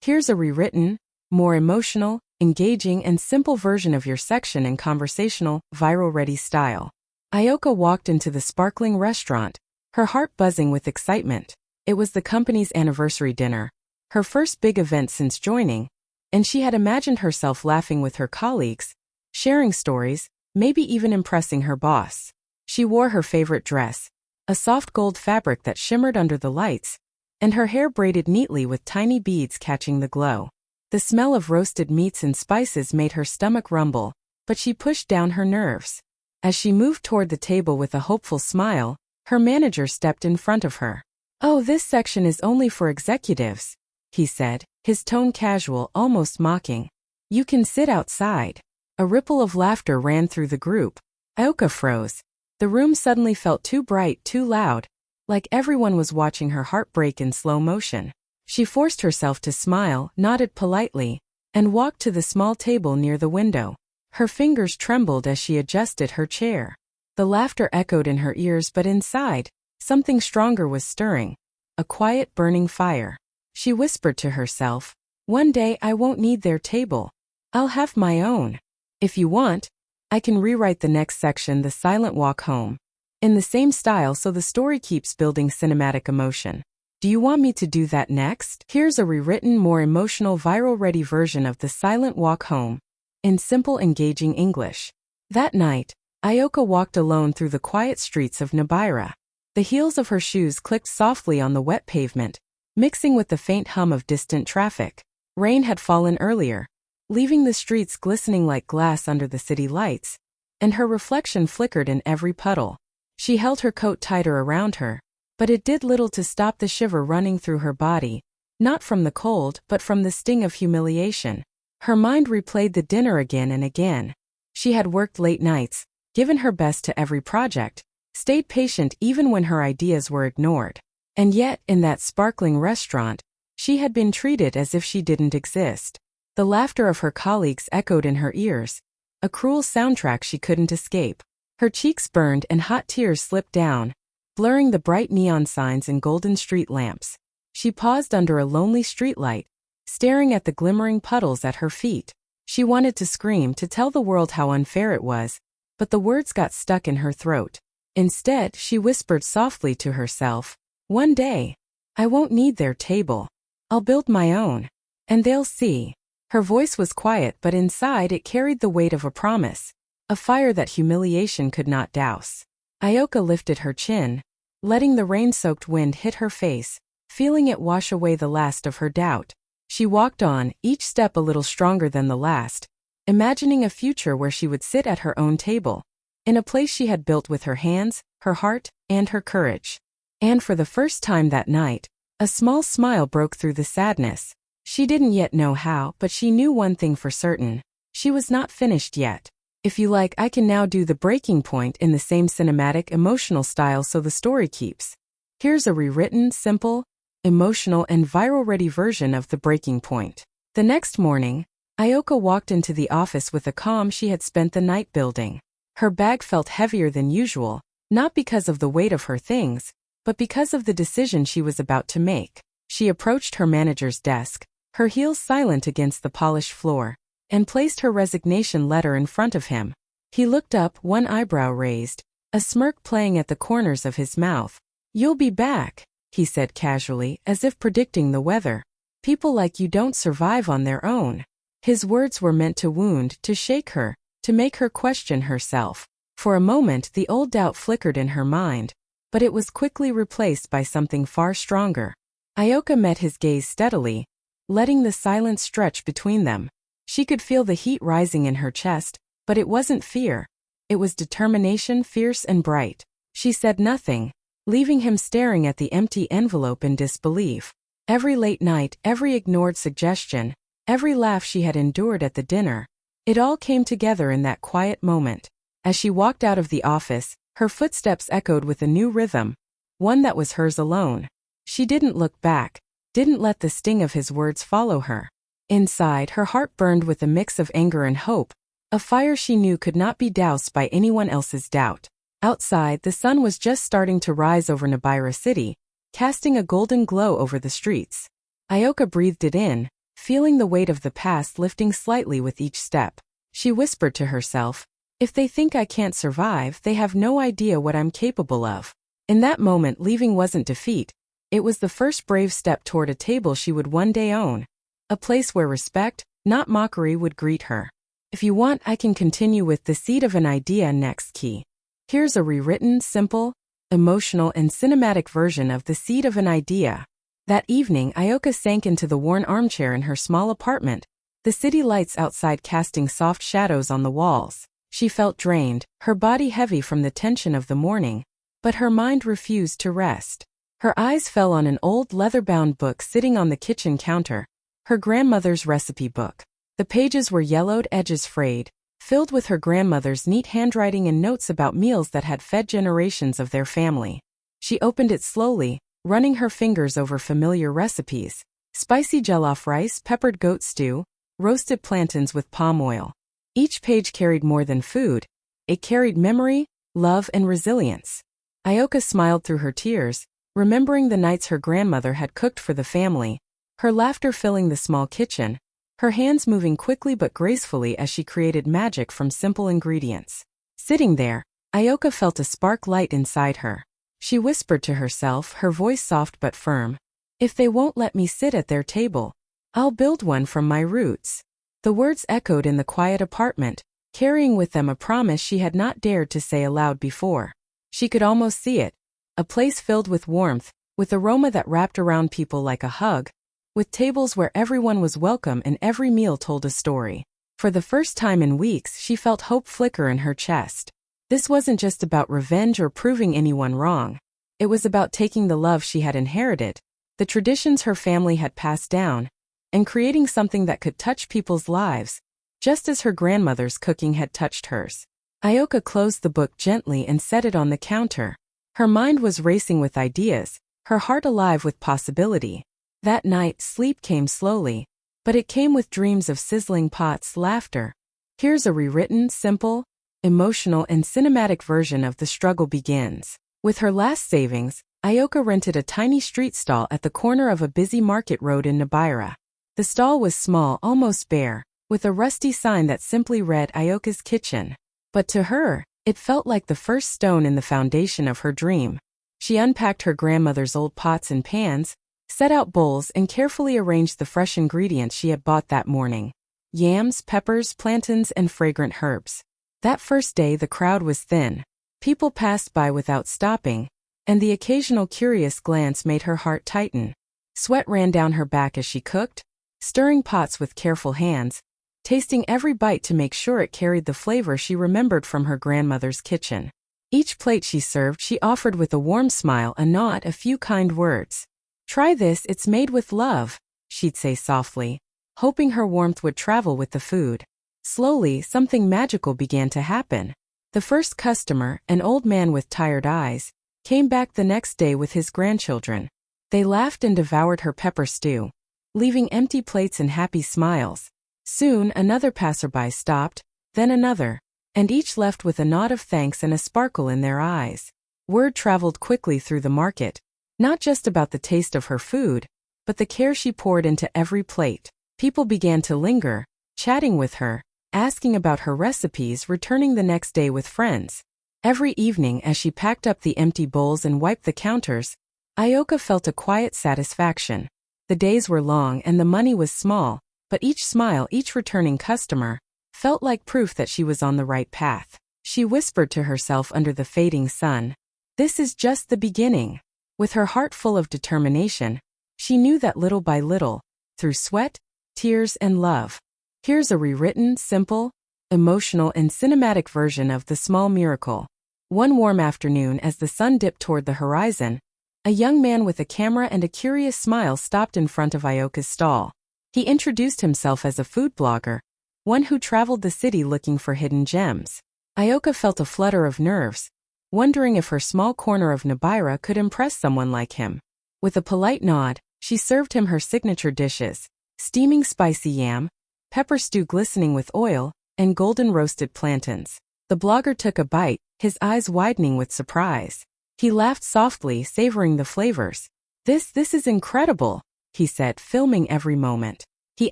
Here's a rewritten, more emotional, engaging and simple version of your section in conversational, viral-ready style. Ayoka walked into the sparkling restaurant, her heart buzzing with excitement. It was the company's anniversary dinner, her first big event since joining, and she had imagined herself laughing with her colleagues, sharing stories, maybe even impressing her boss. She wore her favorite dress, a soft gold fabric that shimmered under the lights, and her hair braided neatly with tiny beads catching the glow. The smell of roasted meats and spices made her stomach rumble, but she pushed down her nerves. As she moved toward the table with a hopeful smile, her manager stepped in front of her. "Oh, this section is only for executives," he said, his tone casual, almost mocking. "You can sit outside." A ripple of laughter ran through the group. Ayoka froze. The room suddenly felt too bright, too loud, like everyone was watching her heart break in slow motion. She forced herself to smile, nodded politely, and walked to the small table near the window. Her fingers trembled as she adjusted her chair. The laughter echoed in her ears, but inside, something stronger was stirring. A quiet, burning fire. She whispered to herself, "One day I won't need their table. I'll have my own. If you want, I can rewrite the next section, the silent walk home, in the same style so the story keeps building cinematic emotion. Do you want me to do that next?" Here's a rewritten, more emotional, viral-ready version of the silent walk home, in simple, engaging English. That night, Ayoka walked alone through the quiet streets of Nibira. The heels of her shoes clicked softly on the wet pavement, mixing with the faint hum of distant traffic. Rain had fallen earlier, leaving the streets glistening like glass under the city lights, and her reflection flickered in every puddle. She held her coat tighter around her, but it did little to stop the shiver running through her body, not from the cold but from the sting of humiliation. Her mind replayed the dinner again and again. She had worked late nights, given her best to every project, stayed patient even when her ideas were ignored. And yet, in that sparkling restaurant, she had been treated as if she didn't exist. The laughter of her colleagues echoed in her ears, a cruel soundtrack she couldn't escape. Her cheeks burned and hot tears slipped down, blurring the bright neon signs and golden street lamps. She paused under a lonely streetlight, staring at the glimmering puddles at her feet. She wanted to scream, to tell the world how unfair it was, but the words got stuck in her throat. Instead, she whispered softly to herself, "One day, I won't need their table. I'll build my own, and they'll see." Her voice was quiet, but inside it carried the weight of a promise, a fire that humiliation could not douse. Ayoka lifted her chin, letting the rain-soaked wind hit her face, feeling it wash away the last of her doubt. She walked on, each step a little stronger than the last, imagining a future where she would sit at her own table, in a place she had built with her hands, her heart, and her courage. And for the first time that night, a small smile broke through the sadness. She didn't yet know how, but she knew one thing for certain. She was not finished yet. If you like, I can now do the breaking point in the same cinematic, emotional style so the story keeps. Here's a rewritten, simple, emotional and viral-ready version of the breaking point. The next morning, Ayoka walked into the office with a calm she had spent the night building. Her bag felt heavier than usual, not because of the weight of her things, but because of the decision she was about to make. She approached her manager's desk, her heels silent against the polished floor, and placed her resignation letter in front of him. He looked up, one eyebrow raised, a smirk playing at the corners of his mouth. "You'll be back," he said casually, as if predicting the weather. "People like you don't survive on their own." His words were meant to wound, to shake her, to make her question herself. For a moment the old doubt flickered in her mind, but it was quickly replaced by something far stronger. Ayoka met his gaze steadily, letting the silence stretch between them. She could feel the heat rising in her chest, but it wasn't fear. It was determination, fierce and bright. She said nothing, leaving him staring at the empty envelope in disbelief. Every late night, every ignored suggestion, every laugh she had endured at the dinner, it all came together in that quiet moment. As she walked out of the office, her footsteps echoed with a new rhythm, one that was hers alone. She didn't look back, didn't let the sting of his words follow her. Inside, her heart burned with a mix of anger and hope, a fire she knew could not be doused by anyone else's doubt. Outside, the sun was just starting to rise over Nibira City, casting a golden glow over the streets. Ayoka breathed it in, feeling the weight of the past lifting slightly with each step. She whispered to herself, "If they think I can't survive, they have no idea what I'm capable of." In that moment, leaving wasn't defeat. It was the first brave step toward a table she would one day own. A place where respect, not mockery, would greet her. If you want, I can continue with The Seed of an Idea next. Key. Here's a rewritten, simple, emotional, and cinematic version of The Seed of an Idea. That evening, Ioka sank into the worn armchair in her small apartment, the city lights outside casting soft shadows on the walls. She felt drained, her body heavy from the tension of the morning, but her mind refused to rest. Her eyes fell on an old leather-bound book sitting on the kitchen counter, her grandmother's recipe book. The pages were yellowed, edges frayed, filled with her grandmother's neat handwriting and notes about meals that had fed generations of their family. She opened it slowly, running her fingers over familiar recipes: spicy jollof rice, peppered goat stew, roasted plantains with palm oil. Each page carried more than food. It carried memory, love, and resilience. Ioka smiled through her tears, remembering the nights her grandmother had cooked for the family, her laughter filling the small kitchen, her hands moving quickly but gracefully as she created magic from simple ingredients. Sitting there, Ioka felt a spark light inside her. She whispered to herself, her voice soft but firm, "If they won't let me sit at their table, I'll build one from my roots." The words echoed in the quiet apartment, carrying with them a promise she had not dared to say aloud before. She could almost see it, a place filled with warmth, with aroma that wrapped around people like a hug, with tables where everyone was welcome and every meal told a story. For the first time in weeks, she felt hope flicker in her chest. This wasn't just about revenge or proving anyone wrong. It was about taking the love she had inherited, the traditions her family had passed down, and creating something that could touch people's lives, just as her grandmother's cooking had touched hers. Ioka closed the book gently and set it on the counter. Her mind was racing with ideas, her heart alive with possibility. That night, sleep came slowly, but it came with dreams of sizzling pots, laughter. Here's a rewritten, simple, emotional, and cinematic version of The Struggle Begins. With her last savings, Ioka rented a tiny street stall at the corner of a busy market road in Nibira. The stall was small, almost bare, with a rusty sign that simply read Ioka's Kitchen. But to her, it felt like the first stone in the foundation of her dream. She unpacked her grandmother's old pots and pans, set out bowls, and carefully arranged the fresh ingredients she had bought that morning: yams, peppers, plantains, and fragrant herbs. That first day, the crowd was thin. People passed by without stopping, and the occasional curious glance made her heart tighten. Sweat ran down her back as she cooked, stirring pots with careful hands, tasting every bite to make sure it carried the flavor she remembered from her grandmother's kitchen. Each plate she served, she offered with a warm smile, a nod, a few kind words. "Try this, it's made with love," she'd say softly, hoping her warmth would travel with the food. Slowly, something magical began to happen. The first customer, an old man with tired eyes, came back the next day with his grandchildren. They laughed and devoured her pepper stew, leaving empty plates and happy smiles. Soon, another passerby stopped, then another, and each left with a nod of thanks and a sparkle in their eyes. Word traveled quickly through the market, not just about the taste of her food, but the care she poured into every plate. People began to linger, chatting with her, asking about her recipes, returning the next day with friends. Every evening, as she packed up the empty bowls and wiped the counters, Ioka felt a quiet satisfaction. The days were long and the money was small, but each smile, each returning customer, felt like proof that she was on the right path. She whispered to herself under the fading sun, "This is just the beginning." With her heart full of determination, she knew that little by little, through sweat, tears, and love. Here's a rewritten, simple, emotional, and cinematic version of The Small Miracle. One warm afternoon, as the sun dipped toward the horizon, a young man with a camera and a curious smile stopped in front of Ioka's stall. He introduced himself as a food blogger, one who traveled the city looking for hidden gems. Ioka felt a flutter of nerves, wondering if her small corner of Nibira could impress someone like him. With a polite nod, she served him her signature dishes: steaming spicy yam, pepper stew glistening with oil, and golden roasted plantains. The blogger took a bite, his eyes widening with surprise. He laughed softly, savoring the flavors. This is incredible," he said, filming every moment. He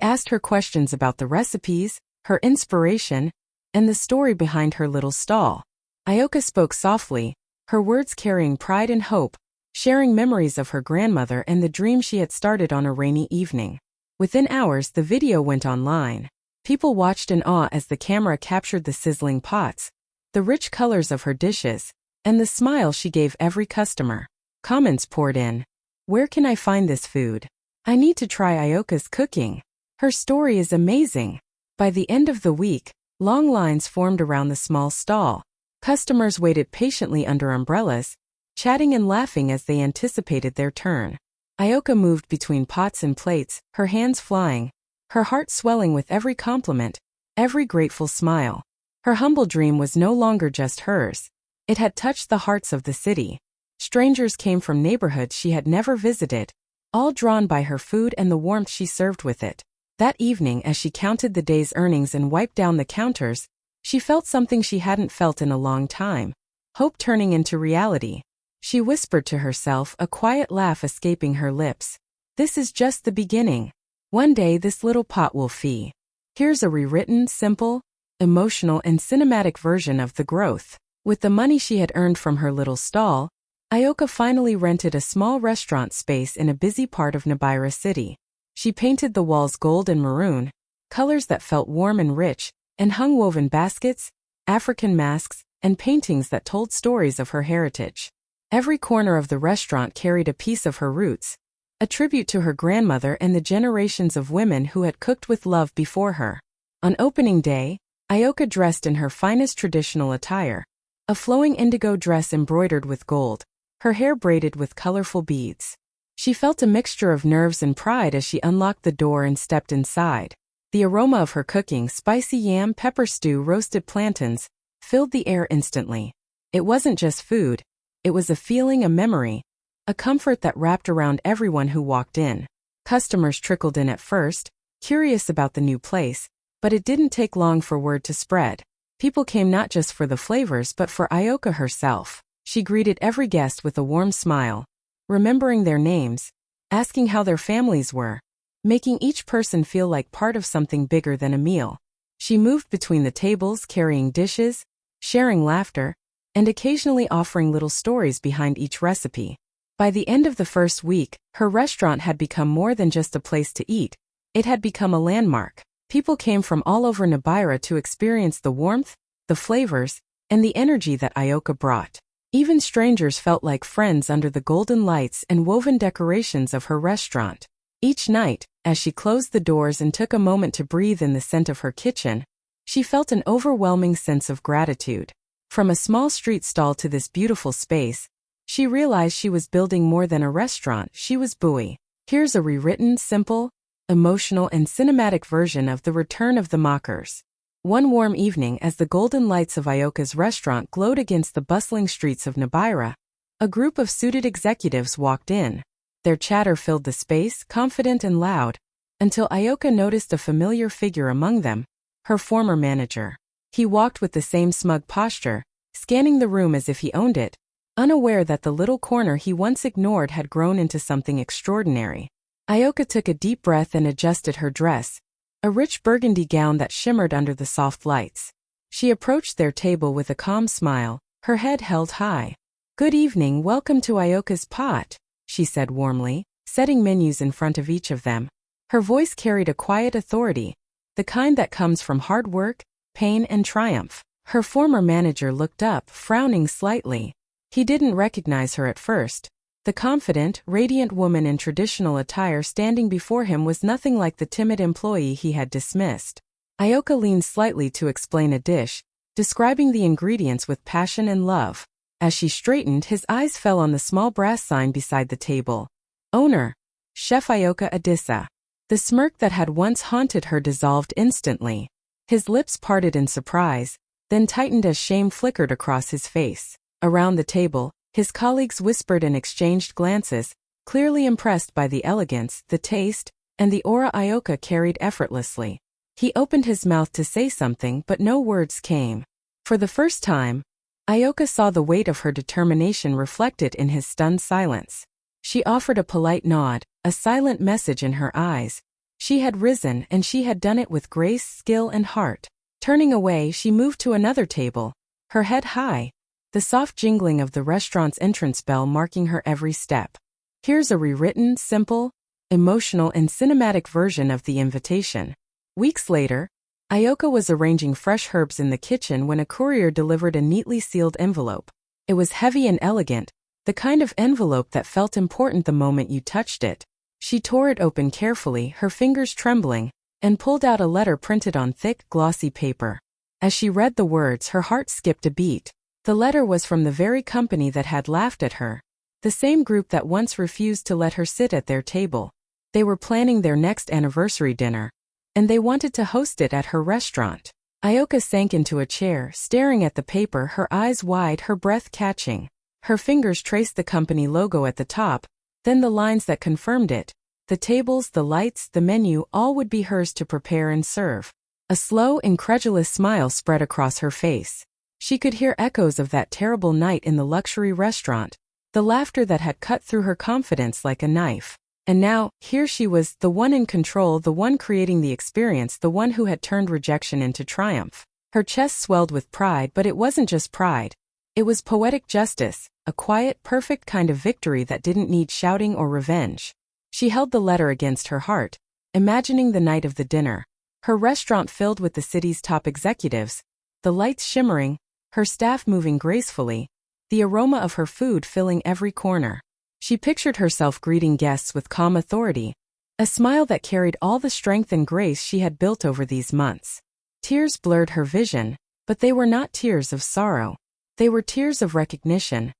asked her questions about the recipes, her inspiration, and the story behind her little stall. Ioka spoke softly, her words carrying pride and hope, sharing memories of her grandmother and the dream she had started on a rainy evening. Within hours, the video went online. People watched in awe as the camera captured the sizzling pots, the rich colors of her dishes, and the smile she gave every customer. Comments poured in. "Where can I find this food? I need to try Ioka's cooking. Her story is amazing." By the end of the week, long lines formed around the small stall. Customers waited patiently under umbrellas, chatting and laughing as they anticipated their turn. Ioka moved between pots and plates, her hands flying, her heart swelling with every compliment, every grateful smile. Her humble dream was no longer just hers. It had touched the hearts of the city. Strangers came from neighborhoods she had never visited, all drawn by her food and the warmth she served with it. That evening, as she counted the day's earnings and wiped down the counters, she felt something she hadn't felt in a long time. Hope turning into reality. She whispered to herself, a quiet laugh escaping her lips. "This is just the beginning. One day this little pot will fee." Here's a rewritten, simple, emotional and cinematic version of the growth. With the money she had earned from her little stall, Ioka finally rented a small restaurant space in a busy part of Nabira City. She painted the walls gold and maroon, colors that felt warm and rich, and hung woven baskets, African masks, and paintings that told stories of her heritage. Every corner of the restaurant carried a piece of her roots, a tribute to her grandmother and the generations of women who had cooked with love before her. On opening day, Ioka dressed in her finest traditional attire, a flowing indigo dress embroidered with gold, her hair braided with colorful beads. She felt a mixture of nerves and pride as she unlocked the door and stepped inside. The aroma of her cooking, spicy yam, pepper stew, roasted plantains, filled the air instantly. It wasn't just food, it was a feeling, a memory, a comfort that wrapped around everyone who walked in. Customers trickled in at first, curious about the new place, but it didn't take long for word to spread. People came not just for the flavors but for Ioka herself. She greeted every guest with a warm smile, remembering their names, asking how their families were, making each person feel like part of something bigger than a meal. She moved between the tables, carrying dishes, sharing laughter, and occasionally offering little stories behind each recipe. By the end of the first week, her restaurant had become more than just a place to eat. It had become a landmark. People came from all over Nabira to experience the warmth, the flavors, and the energy that Ioka brought. Even strangers felt like friends under the golden lights and woven decorations of her restaurant. Each night, as she closed the doors and took a moment to breathe in the scent of her kitchen, she felt an overwhelming sense of gratitude. From a small street stall to this beautiful space, she realized she was building more than a restaurant, she was BUE. Here's a rewritten, simple, emotional and cinematic version of the return of the mockers. One warm evening, as the golden lights of Ioka's restaurant glowed against the bustling streets of Nabira, a group of suited executives walked in. Their chatter filled the space, confident and loud, until Ioka noticed a familiar figure among them, her former manager. He walked with the same smug posture, scanning the room as if he owned it, unaware that the little corner he once ignored had grown into something extraordinary. Ioka took a deep breath and adjusted her dress, a rich burgundy gown that shimmered under the soft lights. She approached their table with a calm smile, her head held high. "Good evening, welcome to Ioka's pot," she said warmly, setting menus in front of each of them. Her voice carried a quiet authority, the kind that comes from hard work, pain and triumph. Her former manager looked up, frowning slightly. He didn't recognize her at first. The confident, radiant woman in traditional attire standing before him was nothing like the timid employee he had dismissed. Ioka leaned slightly to explain a dish, describing the ingredients with passion and love. As she straightened, his eyes fell on the small brass sign beside the table. Owner, Chef Ioka Adisa. The smirk that had once haunted her dissolved instantly. His lips parted in surprise, then tightened as shame flickered across his face. Around the table, his colleagues whispered and exchanged glances, clearly impressed by the elegance, the taste, and the aura Ioka carried effortlessly. He opened his mouth to say something, but no words came. For the first time, Ioka saw the weight of her determination reflected in his stunned silence. She offered a polite nod, a silent message in her eyes, She had risen, and she had done it with grace, skill, and heart. Turning away, she moved to another table, her head high, the soft jingling of the restaurant's entrance bell marking her every step. Here's a rewritten, simple, emotional, and cinematic version of the invitation. Weeks later, Ayoka was arranging fresh herbs in the kitchen when a courier delivered a neatly sealed envelope. It was heavy and elegant, the kind of envelope that felt important the moment you touched it. She tore it open carefully, her fingers trembling, and pulled out a letter printed on thick, glossy paper. As she read the words, her heart skipped a beat. The letter was from the very company that had laughed at her, the same group that once refused to let her sit at their table. They were planning their next anniversary dinner, and they wanted to host it at her restaurant. Ayoka sank into a chair, staring at the paper, her eyes wide, her breath catching. Her fingers traced the company logo at the top, then the lines that confirmed it. The tables, the lights, the menu, all would be hers to prepare and serve. A slow, incredulous smile spread across her face. She could hear echoes of that terrible night in the luxury restaurant, the laughter that had cut through her confidence like a knife. And now, here she was, the one in control, the one creating the experience, the one who had turned rejection into triumph. Her chest swelled with pride, but it wasn't just pride. It was poetic justice, a quiet, perfect kind of victory that didn't need shouting or revenge. She held the letter against her heart, imagining the night of the dinner. Her restaurant filled with the city's top executives, the lights shimmering, her staff moving gracefully, the aroma of her food filling every corner. She pictured herself greeting guests with calm authority, a smile that carried all the strength and grace she had built over these months. Tears blurred her vision, but they were not tears of sorrow. They were tears of recognition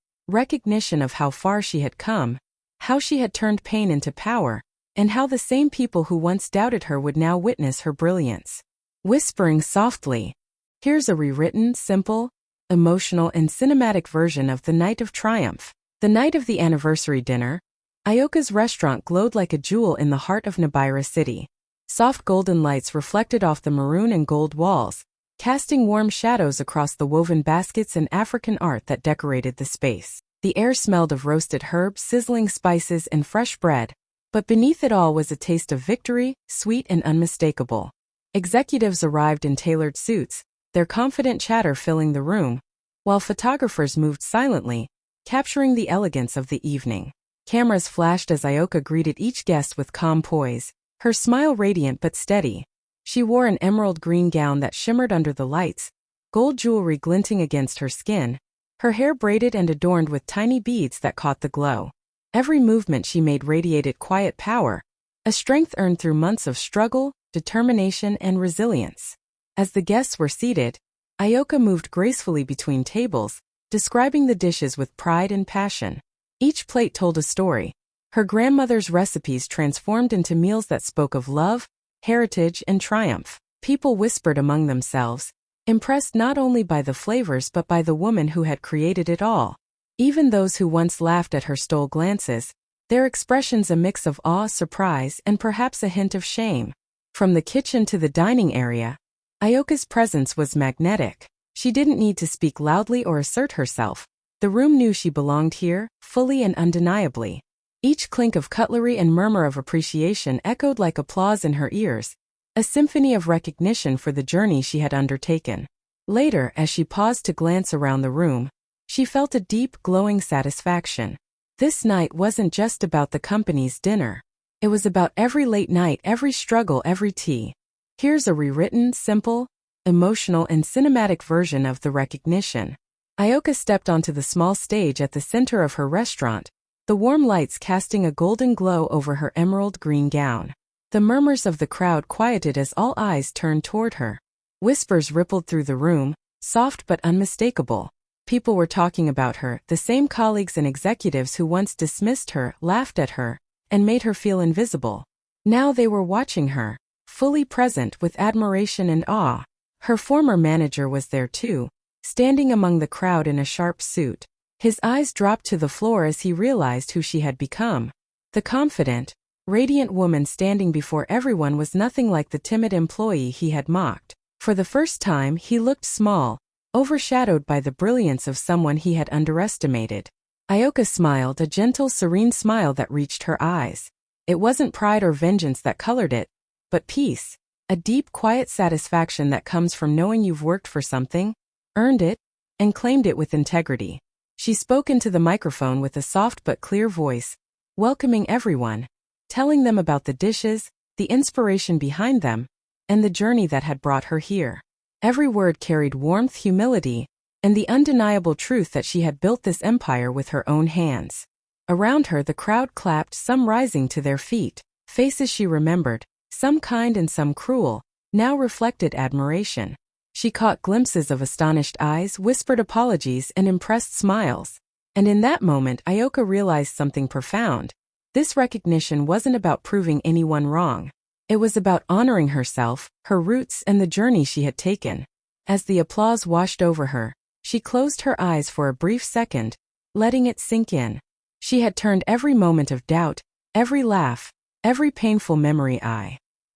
of how far she had come, how she had turned pain into power, and how the same people who once doubted her would now witness her brilliance. Whispering softly, here's a rewritten, simple, emotional, and cinematic version of the night of triumph. The night of the anniversary dinner, Ayoka's restaurant glowed like a jewel in the heart of Nabira City. Soft golden lights reflected off the maroon and gold walls, casting warm shadows across the woven baskets and African art that decorated the space. The air smelled of roasted herbs, sizzling spices, and fresh bread, but beneath it all was a taste of victory, sweet and unmistakable. Executives arrived in tailored suits, their confident chatter filling the room, while photographers moved silently, capturing the elegance of the evening. Cameras flashed as Ayoka greeted each guest with calm poise, her smile radiant but steady. She wore an emerald green gown that shimmered under the lights, gold jewelry glinting against her skin, her hair braided and adorned with tiny beads that caught the glow. Every movement she made radiated quiet power, a strength earned through months of struggle, determination, and resilience. As the guests were seated, Ayoka moved gracefully between tables, describing the dishes with pride and passion. Each plate told a story. Her grandmother's recipes transformed into meals that spoke of love, heritage, and triumph. People whispered among themselves, impressed not only by the flavors but by the woman who had created it all. Even those who once laughed at her stole glances, their expressions a mix of awe, surprise, and perhaps a hint of shame. From the kitchen to the dining area, Ayoka's presence was magnetic. She didn't need to speak loudly or assert herself. The room knew she belonged here, fully and undeniably. Each clink of cutlery and murmur of appreciation echoed like applause in her ears, a symphony of recognition for the journey she had undertaken. Later, as she paused to glance around the room, she felt a deep, glowing satisfaction. This night wasn't just about the company's dinner. It was about every late night, every struggle, every tea. Here's a rewritten, simple, emotional, and cinematic version of the recognition. Ayoka stepped onto the small stage at the center of her restaurant, the warm lights casting a golden glow over her emerald green gown. The murmurs of the crowd quieted as all eyes turned toward her. Whispers rippled through the room, soft but unmistakable. People were talking about her, the same colleagues and executives who once dismissed her, laughed at her, and made her feel invisible. Now they were watching her, fully present with admiration and awe. Her former manager was there too, standing among the crowd in a sharp suit. His eyes dropped to the floor as he realized who she had become. The confident, radiant woman standing before everyone was nothing like the timid employee he had mocked. For the first time, he looked small, overshadowed by the brilliance of someone he had underestimated. Ayoka smiled, a gentle, serene smile that reached her eyes. It wasn't pride or vengeance that colored it, but peace, a deep, quiet satisfaction that comes from knowing you've worked for something, earned it, and claimed it with integrity. She spoke into the microphone with a soft but clear voice, welcoming everyone, telling them about the dishes, the inspiration behind them, and the journey that had brought her here. Every word carried warmth, humility, and the undeniable truth that she had built this empire with her own hands. Around her the crowd clapped, some rising to their feet. Faces she remembered, some kind and some cruel, now reflected admiration. She caught glimpses of astonished eyes, whispered apologies, and impressed smiles. And in that moment Ioka realized something profound. This recognition wasn't about proving anyone wrong. It was about honoring herself, her roots, and the journey she had taken. As the applause washed over her, she closed her eyes for a brief second, letting it sink in. She had turned every moment of doubt, every laugh, every painful memory.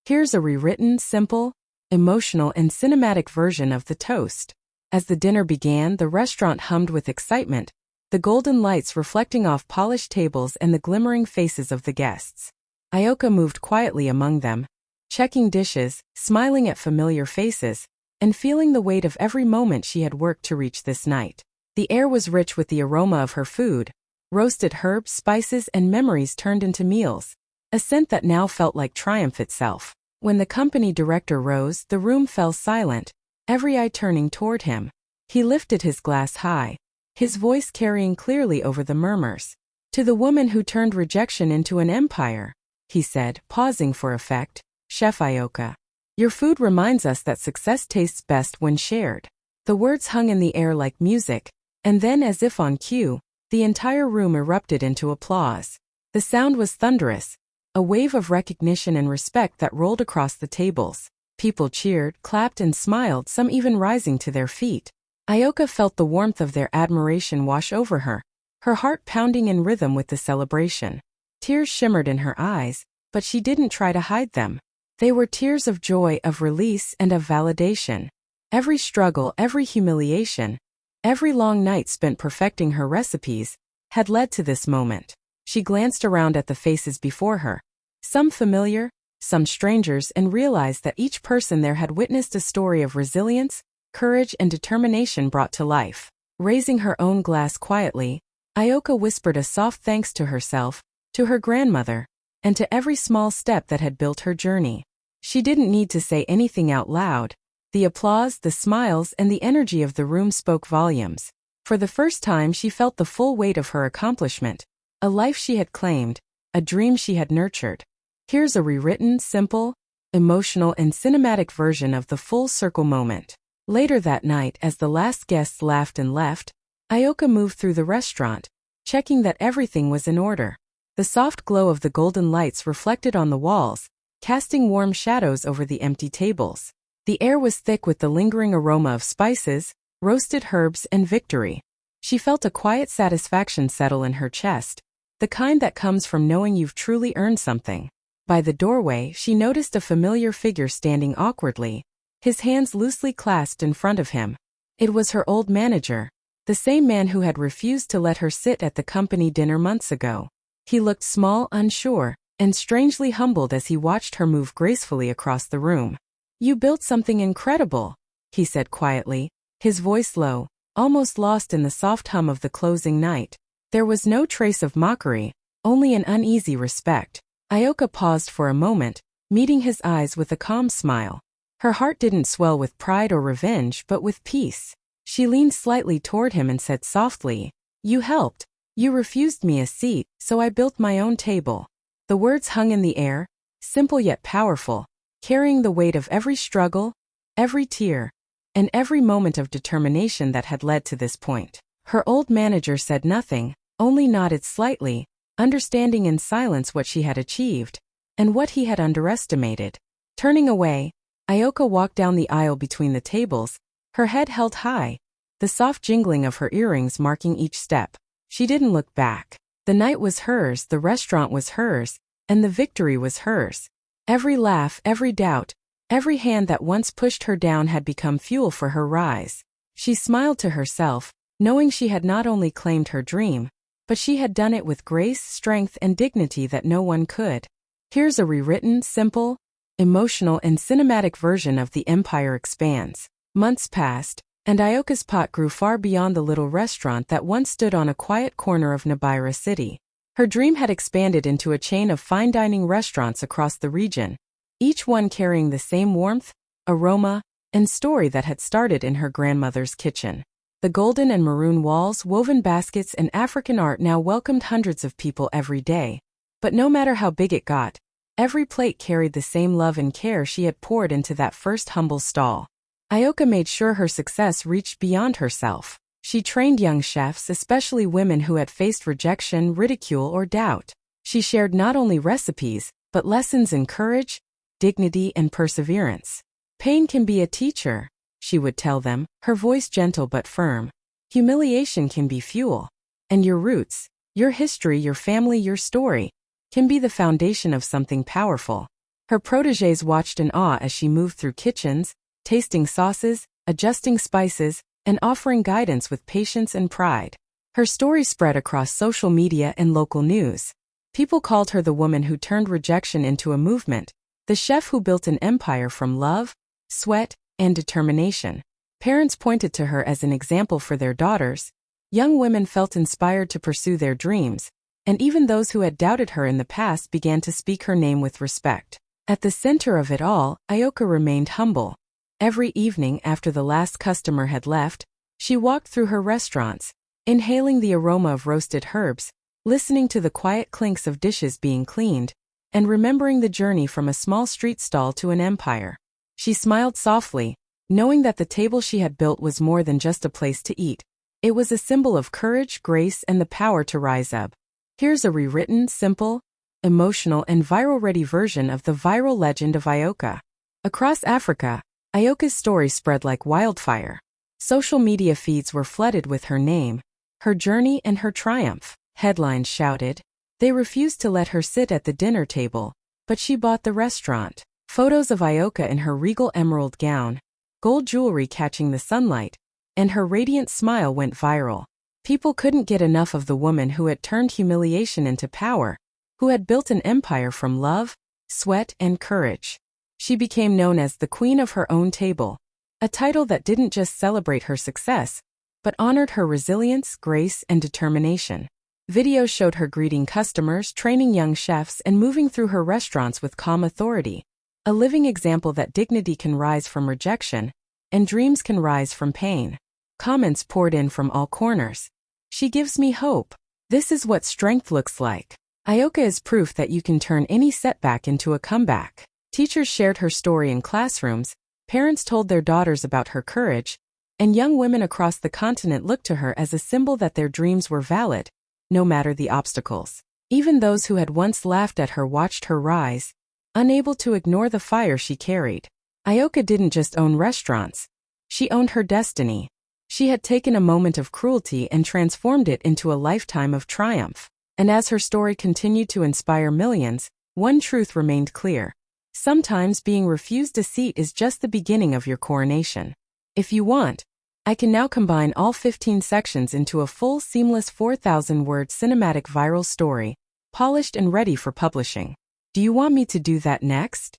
Here's a rewritten, simple, emotional, and cinematic version of the toast. As the dinner began, the restaurant hummed with excitement, the golden lights reflecting off polished tables and the glimmering faces of the guests. Ioka moved quietly among them, checking dishes, smiling at familiar faces, and feeling the weight of every moment she had worked to reach this night. The air was rich with the aroma of her food, roasted herbs, spices, and memories turned into meals, a scent that now felt like triumph itself. When the company director rose, the room fell silent, every eye turning toward him. He lifted his glass high, his voice carrying clearly over the murmurs. "To the woman who turned rejection into an empire," he said, pausing for effect, "Chef Ioka, your food reminds us that success tastes best when shared." The words hung in the air like music, and then, as if on cue, the entire room erupted into applause. The sound was thunderous, a wave of recognition and respect that rolled across the tables. People cheered, clapped, and smiled, some even rising to their feet. Ioka felt the warmth of their admiration wash over her, her heart pounding in rhythm with the celebration. Tears shimmered in her eyes, but she didn't try to hide them. They were tears of joy, of release, and of validation. Every struggle, every humiliation, every long night spent perfecting her recipes had led to this moment. She glanced around at the faces before her, some familiar, some strangers, and realized that each person there had witnessed a story of resilience, courage, and determination brought to life. Raising her own glass quietly, Ioka whispered a soft thanks to herself, to her grandmother, and to every small step that had built her journey. She didn't need to say anything out loud. The applause, the smiles, and the energy of the room spoke volumes. For the first time she felt the full weight of her accomplishment, a life she had claimed, a dream she had nurtured. Here's a rewritten, simple, emotional, and cinematic version of the full circle moment. Later that night, as the last guests laughed and left, Ioka moved through the restaurant, checking that everything was in order. The soft glow of the golden lights reflected on the walls, casting warm shadows over the empty tables. The air was thick with the lingering aroma of spices, roasted herbs, and victory. She felt a quiet satisfaction settle in her chest, the kind that comes from knowing you've truly earned something. By the doorway, she noticed a familiar figure standing awkwardly, his hands loosely clasped in front of him. It was her old manager, the same man who had refused to let her sit at the company dinner months ago. He looked small, unsure, and strangely humbled as he watched her move gracefully across the room. "You built something incredible," he said quietly, his voice low, almost lost in the soft hum of the closing night. There was no trace of mockery, only an uneasy respect. Ioka paused for a moment, meeting his eyes with a calm smile. Her heart didn't swell with pride or revenge, but with peace. She leaned slightly toward him and said softly, "You helped. You refused me a seat, so I built my own table." The words hung in the air, simple yet powerful, carrying the weight of every struggle, every tear, and every moment of determination that had led to this point. Her old manager said nothing, only nodded slightly, understanding in silence what she had achieved, and what he had underestimated. Turning away, Ioka walked down the aisle between the tables, her head held high, the soft jingling of her earrings marking each step. She didn't look back. The night was hers, the restaurant was hers, and the victory was hers. Every laugh, every doubt, every hand that once pushed her down had become fuel for her rise. She smiled to herself, knowing she had not only claimed her dream, but she had done it with grace, strength, and dignity that no one could. Here's a rewritten, simple, emotional, and cinematic version of the empire expands. Months passed, and Ioka's pot grew far beyond the little restaurant that once stood on a quiet corner of Nabira City. Her dream had expanded into a chain of fine dining restaurants across the region, each one carrying the same warmth, aroma, and story that had started in her grandmother's kitchen. The golden and maroon walls, woven baskets, and African art now welcomed hundreds of people every day. But no matter how big it got, every plate carried the same love and care she had poured into that first humble stall. Ioka made sure her success reached beyond herself. She trained young chefs, especially women who had faced rejection, ridicule, or doubt. She shared not only recipes, but lessons in courage, dignity, and perseverance. Pain can be a teacher, she would tell them, her voice gentle but firm. Humiliation can be fuel. And your roots, your history, your family, your story, can be the foundation of something powerful. Her protégés watched in awe as she moved through kitchens, tasting sauces, adjusting spices, and offering guidance with patience and pride. Her story spread across social media and local news. People called her the woman who turned rejection into a movement, the chef who built an empire from love, sweat, and determination. Parents pointed to her as an example for their daughters. Young women felt inspired to pursue their dreams, and even those who had doubted her in the past began to speak her name with respect. At the center of it all, Ioka remained humble. Every evening after the last customer had left, she walked through her restaurants, inhaling the aroma of roasted herbs, listening to the quiet clinks of dishes being cleaned, and remembering the journey from a small street stall to an empire. She smiled softly, knowing that the table she had built was more than just a place to eat. It was a symbol of courage, grace, and the power to rise up. Here's a rewritten, simple, emotional, and viral-ready version of the viral legend of Ioka. Across Africa, Ioka's story spread like wildfire. Social media feeds were flooded with her name, her journey, and her triumph. Headlines shouted, "They refused to let her sit at the dinner table, but she bought the restaurant." Photos of Ioka in her regal emerald gown, gold jewelry catching the sunlight, and her radiant smile went viral. People couldn't get enough of the woman who had turned humiliation into power, who had built an empire from love, sweat, and courage. She became known as the Queen of her own table, a title that didn't just celebrate her success, but honored her resilience, grace, and determination. Videos showed her greeting customers, training young chefs, and moving through her restaurants with calm authority, a living example that dignity can rise from rejection, and dreams can rise from pain. Comments poured in from all corners. "She gives me hope. This is what strength looks like." Ioka is proof that you can turn any setback into a comeback. Teachers shared her story in classrooms, parents told their daughters about her courage, and young women across the continent looked to her as a symbol that their dreams were valid, no matter the obstacles. Even those who had once laughed at her watched her rise, unable to ignore the fire she carried. Ioka didn't just own restaurants. She owned her destiny. She had taken a moment of cruelty and transformed it into a lifetime of triumph. And as her story continued to inspire millions, one truth remained clear. Sometimes being refused a seat is just the beginning of your coronation. If you want, I can now combine all 15 sections into a full, seamless 4,000-word cinematic viral story, polished and ready for publishing. Do you want me to do that next?